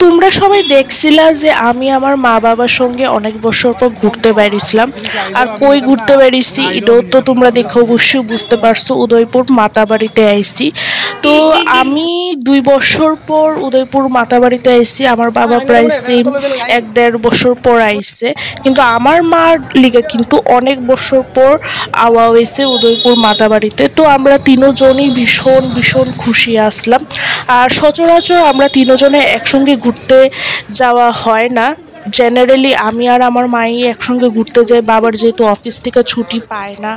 তোমরা সবাই দেখছিলা যে আমি আমার মা বাবার সঙ্গে অনেক বছর পর ঘুরতে বেরিয়েছিলাম। আর কই ঘুরতে বেরিয়েছি এটাও তো তোমরা দেখে অবশ্যই বুঝতে পারছো, উদয়পুর মাতাবাড়িতে আইছি। তো আমি 2 বছর পর উদয়পুর মাতাবাড়িতে আইছি। আমার বাবা প্রায় সেম 1-1.5 বছর পর আইছে, কিন্তু আমার মার লিগে কিন্তু অনেক বছর পর আওয়া হয়েছে উদয়পুর মাতাবাড়িতে। তো আমরা তিনজনই ভীষণ ভীষণ খুশি আসলাম। আর সচরাচর আমরা তিনজনে একসঙ্গে ঘুরতে যাওয়া হয় না। জেনারেলি আমি আর আমার মাই একসঙ্গে ঘুরতে যাই, বাবার যেহেতু অফিস থেকে ছুটি পায় না,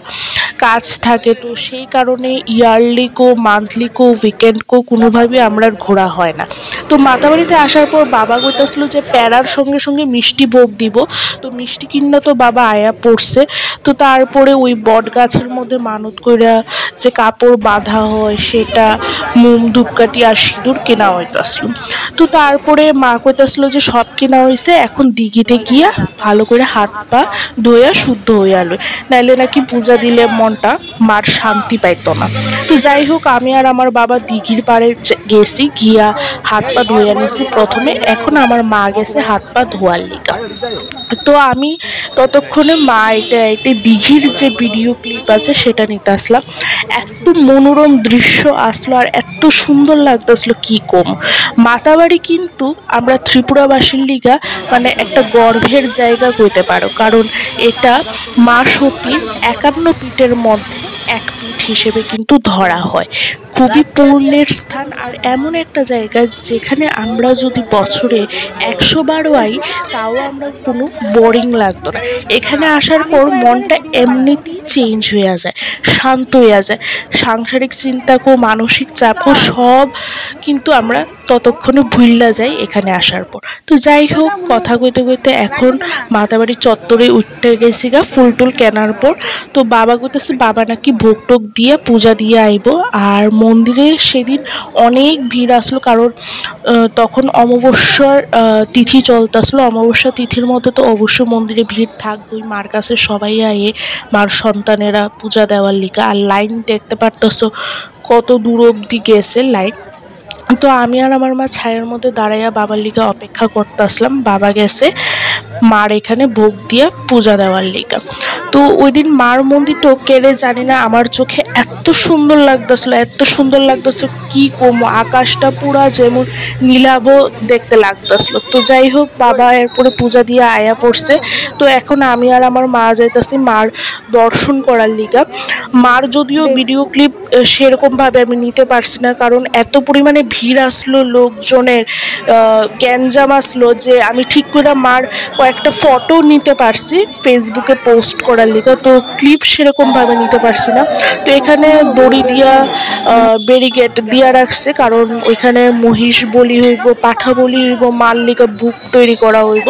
কাজ থাকে, তো সেই কারণে ইয়ারলি কো মান্থলি কো উইকেন্ড কো কোনোভাবেই আমরা ঘোরা হয় না। তো মাতাবাড়িতে আসার পর বাবা কইতাছিল যে প্যারার সঙ্গে সঙ্গে মিষ্টি ভোগ দিব। তো মিষ্টি কিনা তো বাবা আয়া পড়ছে। তো তারপরে ওই বট গাছের মধ্যে মানত কইরা যে কাপড় বাঁধা হয় সেটা, মোম ধূপকাঠি আর সিঁদুর কেনা হইতাছিল। তো তারপরে মা কইতাছিল যে সব কেনা হয়েছে, এখন দিঘিতে গিয়া ভালো করে হাত পা ধোয়া শুদ্ধ হইয়া লই, নাইলে নাকি পূজা দিলে মনটা মার শান্তি পাইতো না। তো যাই হোক, আমি আর আমার বাবা দিঘির পাড়ে গেছি, গিয়া হাত পা ধুইয়া নিছি প্রথমে। এখন আমার মা গেছে হাত পা ধোয়ার লিগা। তো আমি ততক্ষণে মা এতে দিঘির যে ভিডিও ক্লিপ আছে সেটা নিতে আসলাম। এত মনোরম দৃশ্য আসলো আর এত সুন্দর লাগতেছিল কি কম। মাতাবাড়ি কিন্তু আমরা ত্রিপুরাবাসীর লিগা মানে একটা গর্বের জায়গা কইতে পারো, কারণ এটা মা সতীর 51 পীঠের মধ্যে এক পীঠ হিসেবে কিন্তু ধরা হয়। খুবই পূর্ণের স্থান আর এমন একটা জায়গা যেখানে আমরা যদি বছরে 100 বারও আই তাও আমরা কোনো বোরিং লাগতো না। এখানে আসার পর মনটা এমনিতেই চেঞ্জ হয়ে যায়, শান্ত হয়ে যায়। সাংসারিক চিন্তাকো মানসিক চাপও সব কিন্তু আমরা ততক্ষণে ভুইল্লা যাই এখানে আসার পর। তো যাই হোক, কথা কইতে কইতে এখন মাতাবাড়ির চত্বরে উঠতে গেছি গা ফুল টুল কেনার পর। তো বাবা কইতেছে বাবা নাকি ভোগ টোগ দিয়ে পূজা দিয়ে আইব। আর মন্দিরে সেদিন অনেক ভিড় আসলো, কারণ তখন অমাবস্যার তিথি চলতেছিল। অমাবস্যা তিথির মধ্যে তো অবশ্যই মন্দিরে ভিড় থাকবেই, মার কাছে সবাই আয়ে মার সন্তানেরা পূজা দেওয়ার লিগা। আর লাইন দেখতে পারতেছো কত দূর অবধি গেছে লাইন। তো আমি আর আমার মা ছায়ের মধ্যে দাঁড়াইয়া বাবার লিগা অপেক্ষা করতে আসলাম। বাবা গেছে মার এখানে ভোগ দিয়া পূজা দেওয়ার লিগা। তো ওই দিন মার মন্দিরটাও কেড়ে জানি না আমার চোখে এত সুন্দর লাগতেছিল, এত সুন্দর লাগতেছিল কি কম। আকাশটা পুরা যেমন নীলাভ দেখতে লাগতেছিল। তো যাই হোক, বাবা এরপরে পূজা দিয়ে আয়া পড়ছে। তো এখন আমি আর আমার মা যাইতাছি মার দর্শন করার লিগা। মার যদিও ভিডিও ক্লিপ সেরকমভাবে আমি নিতে পারছি না, কারণ এত পরিমাণে ভিড় আসলো, লোকজনের গ্যাঞ্জাম আসলো যে আমি ঠিক করে মার কয়েকটা ফটো নিতে পারছি ফেসবুকে পোস্ট করার লিগা। তো ক্লিপ সেরকমভাবে নিতে পারছি না। তো এখানে দড়ি দিয়া ব্যারিকেড দিয়া রাখছে, কারণ ওইখানে মহিষ বলি হইব, পাঠা বলি হইব, মার লিগা ভোগ তৈরি করা হইব।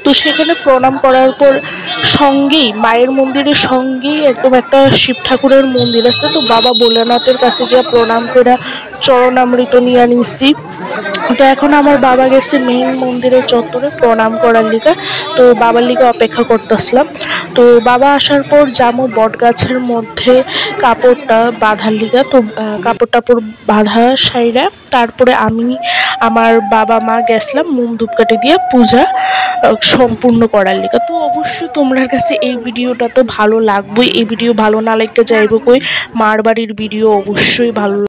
তো সেখানে প্রণাম করার পর সঙ্গেই মায়ের মন্দিরের সঙ্গেই একদম একটা শিব ঠাকুরের মন্দির আছে। তো বাবা ভোলানাথের কাছে গিয়ে প্রণাম করে চরণামৃত নিয়ে নিচ্ছি। তো এখন আমার বাবা গেছে মেইন মন্দিরের চত্বরে প্রণাম করার লিগা। তো বাবার লিগা অপেক্ষা করতেছিলাম। তো বাবা আসার পর যাবো বট গাছের মধ্যে কাপড়টা বাঁধার লিগা। তো কাপড় টাপড় বাঁধা সাইরা তারপরে আমি আমার বাবা মা গেছিলাম মোম ধূপকাঠি দিয়ে পূজা সম্পূর্ণ করার লিগা। তো অবশ্যই তোমার কাছে এই ভিডিওটা তো ভালো লাগবেই। এই ভিডিও ভালো না লাগতে যাইব কই, মার বাড়ির ভিডিও অবশ্যই ভালো